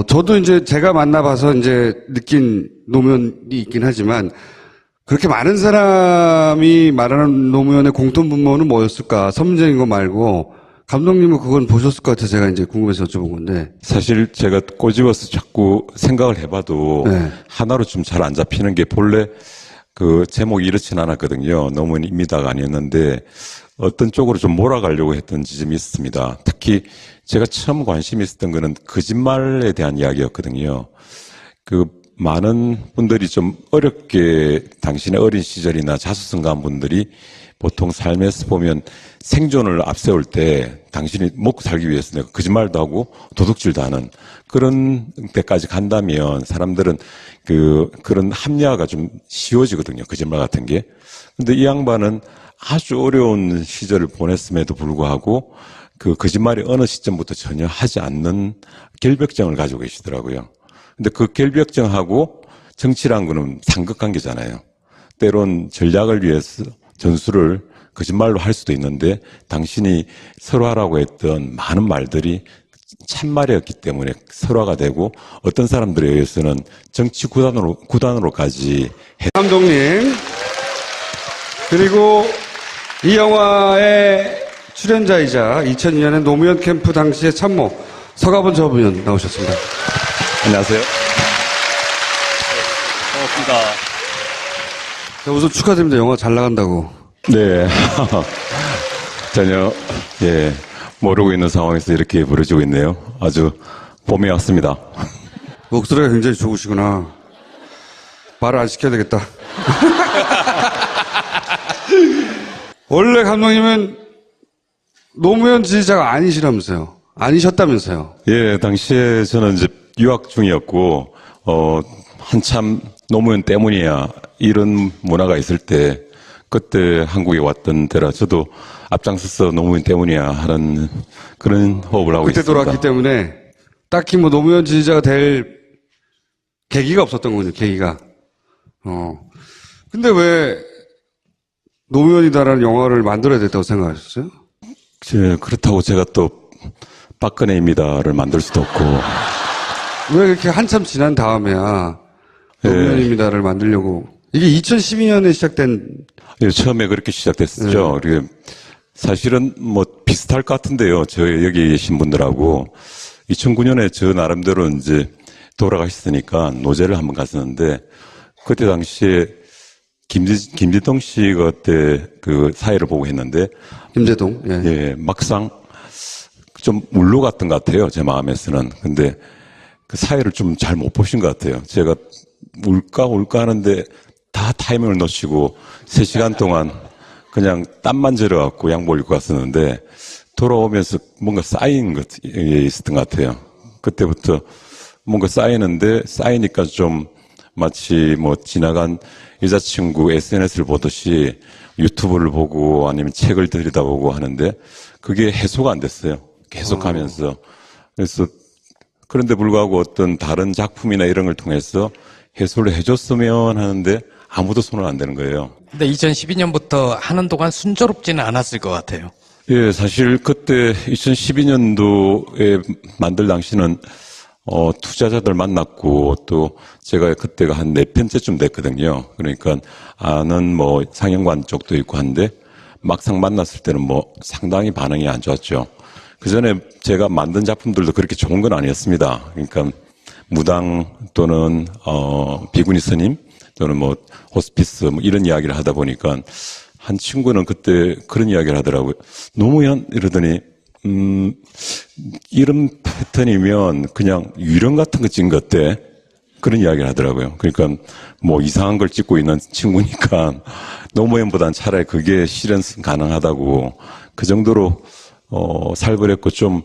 저도 이제 제가 만나봐서 이제 느낀 노무현이 있긴 하지만 그렇게 많은 사람이 말하는 노무현의 공통분모는 뭐였을까? 선민적인 거 말고 감독님은 그건 보셨을 것 같아서 제가 이제 궁금해서 여쭤본 건데. 사실 제가 꼬집어서 자꾸 생각을 해봐도 네. 하나로 좀 잘 안 잡히는 게 본래 그 제목이 이렇진 않았거든요. 노무현입니다가 아니었는데 어떤 쪽으로 좀 몰아가려고 했던 지점이 있습니다. 특히 제가 처음 관심이 있었던 거는 거짓말에 대한 이야기였거든요. 그 많은 분들이 좀 어렵게 당신의 어린 시절이나 자수성가한 분들이 보통 삶에서 보면 생존을 앞세울 때 당신이 먹고 살기 위해서 내가 거짓말도 하고 도둑질도 하는 그런 데까지 간다면 사람들은 그런 합리화가 좀 쉬워지거든요. 거짓말 같은 게. 근데 이 양반은 아주 어려운 시절을 보냈음에도 불구하고 그 거짓말이 어느 시점부터 전혀 하지 않는 결벽증을 가지고 계시더라고요. 근데 그 결벽증하고 정치란 거는 상극관계잖아요. 때론 전략을 위해서 전술을 거짓말로 할 수도 있는데 당신이 설화라고 했던 많은 말들이 참말이었기 때문에 설화가 되고 어떤 사람들에 의해서는 정치 구단으로까지 감독님 그리고 이 영화의 출연자이자 2002년에 노무현 캠프 당시의 참모 서가번 전 나오셨습니다. 안녕하세요. 반갑습니다. 자, 우선 축하드립니다. 영화 잘 나간다고. 네. 전혀, 예, 모르고 있는 상황에서 이렇게 부르지고 있네요. 아주 봄이 왔습니다. 목소리가 굉장히 좋으시구나. 말을 안 시켜야 되겠다. 원래 감독님은 노무현 지지자가 아니시라면서요. 아니셨다면서요. 예, 당시에 저는 이제 유학 중이었고, 한참 노무현 때문이야. 이런 문화가 있을 때, 그때 한국에 왔던 때라 저도 앞장서서 노무현 때문이야 하는 그런 호흡을 하고 그때 있습니다. 돌아왔기 때문에 딱히 뭐 노무현 지지자가 될 계기가 없었던 거군요, 계기가. 근데 왜 노무현이다라는 영화를 만들어야 됐다고 생각하셨어요? 그렇다고 제가 또 박근혜입니다를 만들 수도 없고. 왜 이렇게 한참 지난 다음에야 노무현입니다를 만들려고. 이게 2012년에 시작된. 예, 처음에 그렇게 시작됐었죠. 그리고 사실은 뭐 비슷할 것 같은데요. 저 여기 계신 분들하고 2009년에 저 나름대로 이제 돌아가셨으니까 노제를 한번 갔었는데 그때 당시에 김재동 씨가 그때 그 사회를 보고 했는데 김재동 예, 막상 좀 울로 갔던 것 같아요. 제 마음에서는. 근데 그 사회를 좀 잘 못 보신 것 같아요. 제가 울까 하는데 다 타이밍을 놓치고 3시간 동안 그냥 땀만 절여갖고 양복을 입고 갔었는데 돌아오면서 뭔가 쌓인 것이 있었던 것 같아요. 그때부터 뭔가 쌓이니까 좀 마치 뭐 지나간 여자친구 SNS를 보듯이 유튜브를 보고 아니면 책을 들여다보고 하는데 그게 해소가 안 됐어요. 계속 하면서. 그래서 그런데 불구하고 어떤 다른 작품이나 이런 걸 통해서 해소를 해줬으면 하는데 아무도 손을 안 대는 거예요. 근데 2012년부터 하는 동안 순조롭지는 않았을 것 같아요. 예, 사실 그때 2012년도에 만들 당시는 투자자들 만났고 또 제가 그때가 한 4편째쯤 됐거든요. 그러니까 아는 뭐 상영관 쪽도 있고 한데 막상 만났을 때는 뭐 상당히 반응이 안 좋았죠. 그 전에 제가 만든 작품들도 그렇게 좋은 건 아니었습니다. 그러니까 무당 또는 비구니 스님 또는 뭐 호스피스 뭐 이런 이야기를 하다 보니까 한 친구는 그때 그런 이야기를 하더라고요. 노무현 이러더니 이런 패턴이면 그냥 유령 같은 거 찍은 것 같대. 그런 이야기를 하더라고요. 그러니까 뭐 이상한 걸 찍고 있는 친구니까 노무현보단 차라리 그게 실현 가능하다고 그 정도로 살벌했고 좀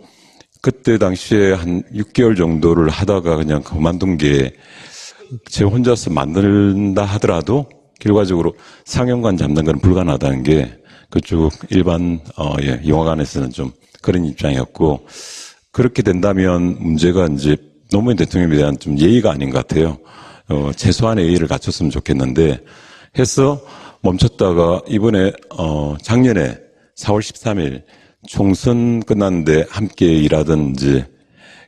그때 당시에 한 6개월 정도를 하다가 그냥 그만둔 게 제 혼자서 만든다 하더라도 결과적으로 상영관 잡는 건 불가능하다는 게 그쪽 일반 영화관에서는 좀 그런 입장이었고 그렇게 된다면 문제가 이제 노무현 대통령에 대한 좀 예의가 아닌 것 같아요. 최소한의 예의를 갖췄으면 좋겠는데 해서 멈췄다가 이번에 작년에 4월 13일 총선 끝났는데 함께 일하던 이제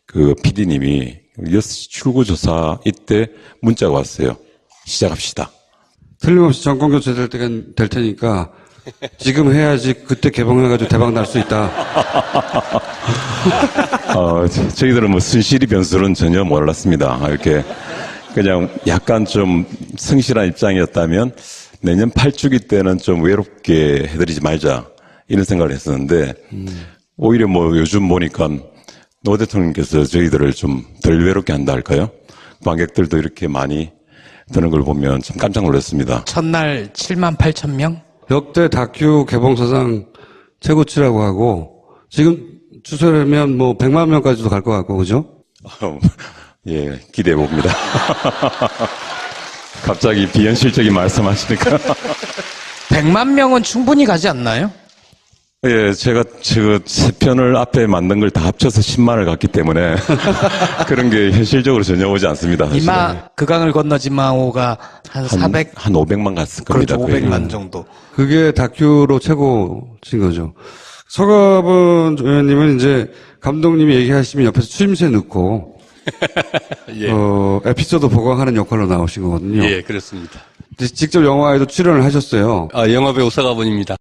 그 PD님이 6시 출구조사 이때 문자가 왔어요. 시작합시다. 틀림없이 정권 교체 될 테니까 지금 해야지 그때 개봉해가지고 대박 날 수 있다. 저희들은 뭐 순실이 변수는 전혀 몰랐습니다. 이렇게 그냥 약간 좀 성실한 입장이었다면 내년 8주기 때는 좀 외롭게 해드리지 말자 이런 생각을 했었는데 오히려 뭐 요즘 보니까 노 대통령께서 저희들을 좀 덜 외롭게 한다 할까요? 관객들도 이렇게 많이 드는 걸 보면 참 깜짝 놀랐습니다. 첫날 7만 8천 명? 역대 다큐 개봉사상 최고치라고 하고 지금 추세라면 뭐 100만 명까지도 갈 것 같고 그죠? 예, 기대해 봅니다. 갑자기 비현실적인 말씀하시니까 100만 명은 충분히 가지 않나요? 예, 제가 세 편을 앞에 만든 걸 다 합쳐서 10만을 갔기 때문에 그런 게 현실적으로 전혀 오지 않습니다. 사실은. 그 강을 건너지 마오가 한 500만 갔을 겁니다. 그렇죠. 500만 정도. 그게 다큐로 최고인 거죠. 서가번 의원님은 이제 감독님이 얘기하시면 옆에서 추임새 넣고 예. 에피소드 보강하는 역할로 나오신 거거든요. 예, 그렇습니다. 직접 영화에도 출연을 하셨어요. 영화배우 서가번입니다.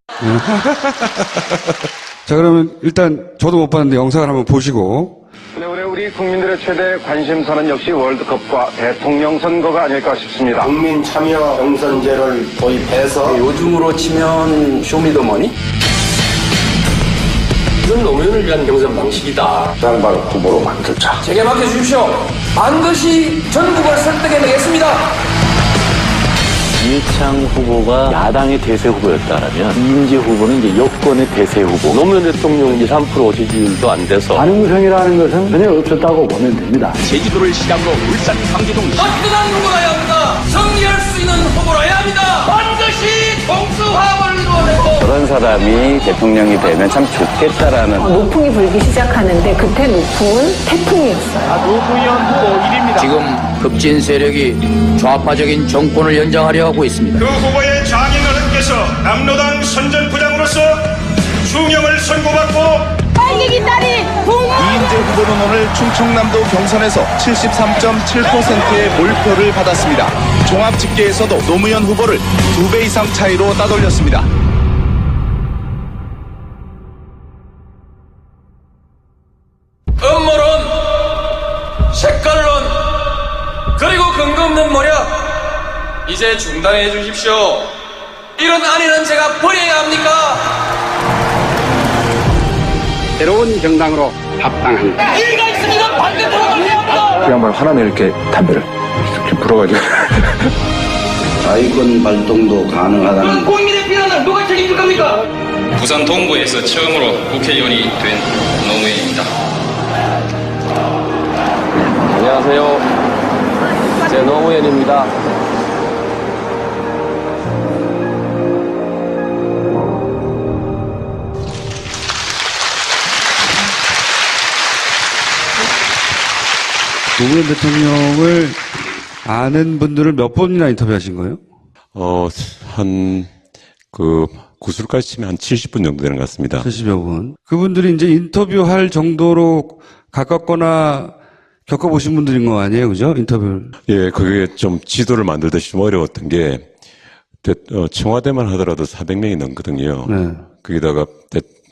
자, 그러면 일단 저도 못 봤는데 영상을 한번 보시고. 네, 올해 우리 국민들의 최대 관심사는 역시 월드컵과 대통령 선거가 아닐까 싶습니다. 국민 참여 경선제를 도입해서 요즘으로 치면 쇼미더머니? 이건 노무현을 위한 경선 방식이다. 장발 후보로 만들자. 제게 맡겨주십시오. 반드시 전국을 설득해내겠습니다. 이해창 후보가 야당의 대세 후보였다면 이인재 후보는 이제 여권의 대세 후보. 노무현 대통령 3% 지지율도 안 돼서 가능성이라는 것은 전혀 없었다고 보면 됩니다. 제주도를 시작으로 울산, 상기동 화끈한 후보라야 합니다. 승리할 수 있는 후보라야 합니다. 반드시 동수화합을 이루어내고 그런 사람이 대통령이 되면 참 좋겠다라는. 노풍이 불기 시작하는데 그때 노풍은 태풍이었어요. 노무현 후보 1위입니다. 지금 급진 세력이 좌파적인 정권을 연장하려 하고 있습니다. 그 후보의 장인어른께서 남로당 선전부장으로서 중형을 선고받고 빨갱이 딸이 이인재 후보는 오늘 충청남도 경선에서 73.7%의 몰표를 받았습니다. 종합집계에서도 노무현 후보를 2배 이상 차이로 따돌렸습니다. 음모론, 색깔론, 그리고 근거 없는 모략 이제 중단해 주십시오. 이런 아내는 제가 버려야 합니까? 새로운 정당으로 합당한다. 일가 있으면 반대로 걸려야 합니다. 그야말로 하나는 이렇게 담배를 이렇게 불어가지고 자위권 발동도 가능하다는 국민의 비난을 누가 책임질 겁니까? 부산 동구에서 처음으로 국회의원이 된 노무현입니다. 안녕하세요. 제 노무현입니다. 노무현 대통령을 아는 분들을 몇 번이나 인터뷰하신 거예요? 구술까지 치면 한 70분 정도 되는 것 같습니다. 70여 분. 그분들이 이제 인터뷰할 정도로 가깝거나 겪어보신 분들인 거 아니에요? 그죠? 인터뷰를. 예, 그게 좀 지도를 만들듯이 좀 어려웠던 게, 청와대만 하더라도 400명이 넘거든요. 네. 거기다가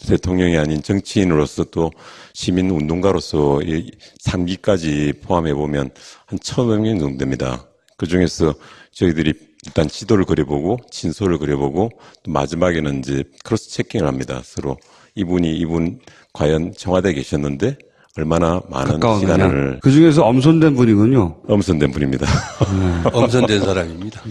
대통령이 아닌 정치인으로서 또 시민 운동가로서 이 3기까지 포함해보면 한 1,500명 정도 됩니다. 그 중에서 저희들이 일단 지도를 그려보고, 진솔을 그려보고, 또 마지막에는 이제 크로스 체킹을 합니다. 서로. 이분 과연 청와대에 계셨는데, 얼마나 많은 시간을. 그 중에서 엄선된 분이군요. 엄선된 분입니다. 엄선된 사람입니다.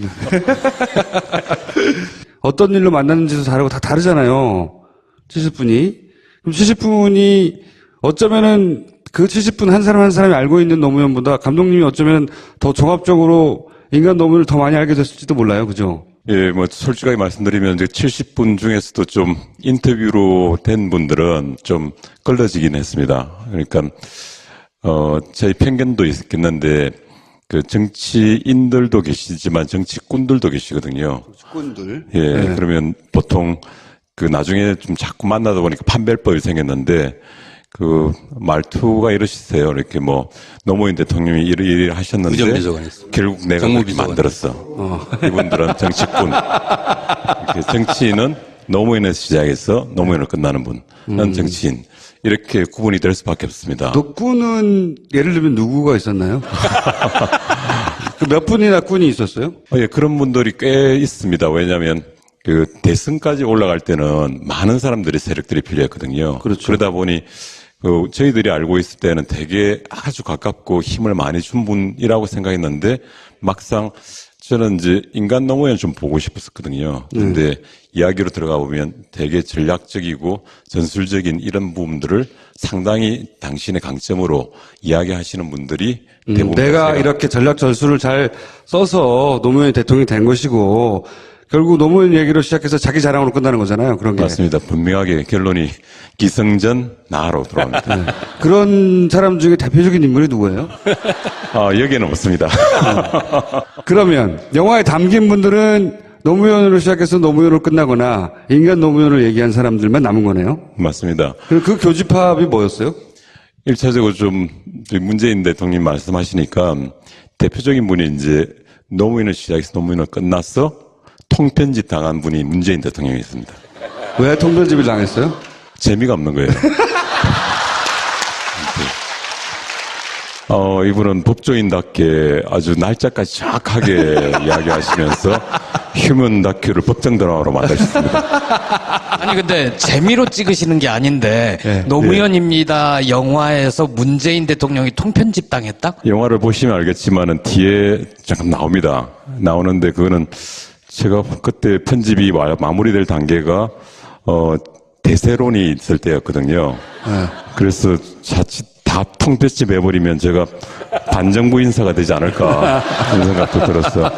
어떤 일로 만났는지도 다르고 다 다르잖아요. 70분이. 그럼 70분이 어쩌면은 그 70분 한 사람 한 사람이 알고 있는 노무현보다 감독님이 어쩌면 더 종합적으로 인간 노무현을 더 많이 알게 됐을지도 몰라요. 그죠? 예, 솔직하게 말씀드리면 이제 70분 중에서도 좀 인터뷰로 된 분들은 좀 걸러지긴 했습니다. 그러니까, 저희 편견도 있겠는데, 그 정치인들도 계시지만 정치꾼들도 계시거든요. 정치꾼들. 예, 네. 그러면 보통 나중에 좀 자꾸 만나다 보니까 판별법이 생겼는데, 말투가 이러시세요. 이렇게 노무현 대통령이 이리 하셨는데. 의정비서관이었습니다. 결국 내가 그렇게 만들었어. 이분들은 정치꾼. 이렇게 정치인은 노무현에서 시작해서 노무현으로 끝나는 분은 정치인. 이렇게 구분이 될 수밖에 없습니다. 꾼은 예를 들면 누구가 있었나요? 몇 분이나 꾼이 있었어요? 예, 그런 분들이 꽤 있습니다. 왜냐하면 대선까지 올라갈 때는 많은 사람들이 세력들이 필요했거든요. 그렇죠. 그러다 보니 저희들이 알고 있을 때는 되게 아주 가깝고 힘을 많이 준 분이라고 생각했는데 막상 저는 이제 인간 노무현 좀 보고 싶었거든요. 근데 이야기로 들어가 보면 되게 전략적이고 전술적인 이런 부분들을 상당히 당신의 강점으로 이야기하시는 분들이 대부분 내가 이렇게 전략 전술을 잘 써서 노무현 대통령이 된 것이고 결국 노무현 얘기로 시작해서 자기 자랑으로 끝나는 거잖아요. 그런 게. 맞습니다. 분명하게 결론이 기승전 나로 돌아옵니다. 네. 그런 사람 중에 대표적인 인물이 누구예요? 여기에는 없습니다. 그러면 영화에 담긴 분들은 노무현으로 시작해서 노무현으로 끝나거나 인간 노무현을 얘기한 사람들만 남은 거네요. 맞습니다. 그 교집합이 뭐였어요? 1차적으로 좀 문재인 대통령 말씀하시니까 대표적인 분이 이제 노무현을 시작해서 노무현을 끝났어 통편집 당한 분이 문재인 대통령이었습니다. 왜 통편집을 당했어요? 재미가 없는 거예요. 이분은 법조인답게 아주 날짜까지 정확하게 이야기하시면서 휴먼 다큐를 법정 드라마로 만드셨습니다. 아니 근데 재미로 찍으시는 게 아닌데 노무현입니다 영화에서 문재인 대통령이 통편집 당했다? 영화를 보시면 알겠지만은 뒤에 잠깐 나옵니다. 나오는데 그거는 제가 그때 편집이 마무리될 단계가 대세론이 있을 때였거든요. 그래서 자칫 다 통편집 해버리면 제가 반정부 인사가 되지 않을까 그런 생각도 들었어.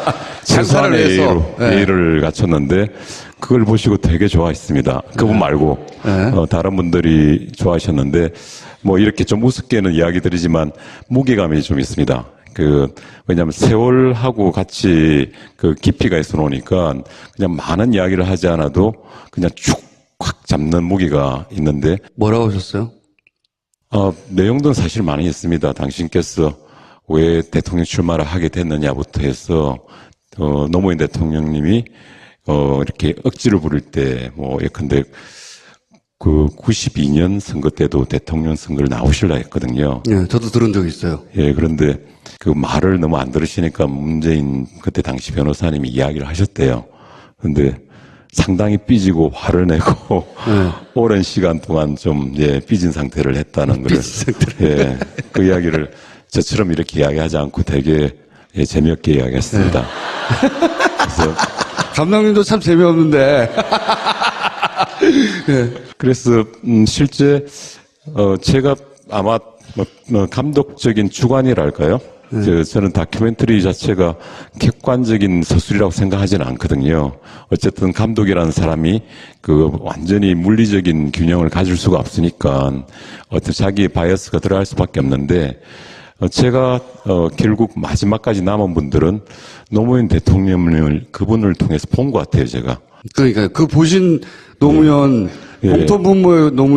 최소한의 예의를 갖췄는데 그걸 보시고 되게 좋아했습니다. 그분 말고 다른 분들이 좋아하셨는데 뭐 이렇게 좀 우습게는 이야기 드리지만 무게감이 좀 있습니다. 왜냐하면 세월하고 같이 그 깊이가 있어 놓으니까 그냥 많은 이야기를 하지 않아도 그냥 쭉 확 잡는 무게가 있는데. 뭐라고 하셨어요? 내용들은 사실 많이 있습니다. 당신께서 왜 대통령 출마를 하게 됐느냐부터 해서, 노무현 대통령님이, 이렇게 억지를 부릴 때, 예컨대, 92년 선거 때도 대통령 선거를 나오시려 했거든요. 예, 저도 들은 적이 있어요. 예, 그런데 그 말을 너무 안 들으시니까 문재인 그때 당시 변호사님이 이야기를 하셨대요. 그런데 상당히 삐지고 화를 내고 오랜 시간 동안 좀 삐진 상태를 했다는 거를 그 이야기를 저처럼 이렇게 이야기하지 않고 되게 재미없게 이야기했습니다. 그래서 감독님도 참 재미없는데. 그래서 실제 제가 아마 감독적인 주관이랄까요? 저는 다큐멘터리 자체가 객관적인 서술이라고 생각하지는 않거든요. 어쨌든 감독이라는 사람이 완전히 물리적인 균형을 가질 수가 없으니까 어떤 자기의 바이어스가 들어갈 수밖에 없는데 제가 결국 마지막까지 남은 분들은 노무현 대통령을 그분을 통해서 본 것 같아요, 제가. 그러니까 그 보신 노무현 공토분모의 노무현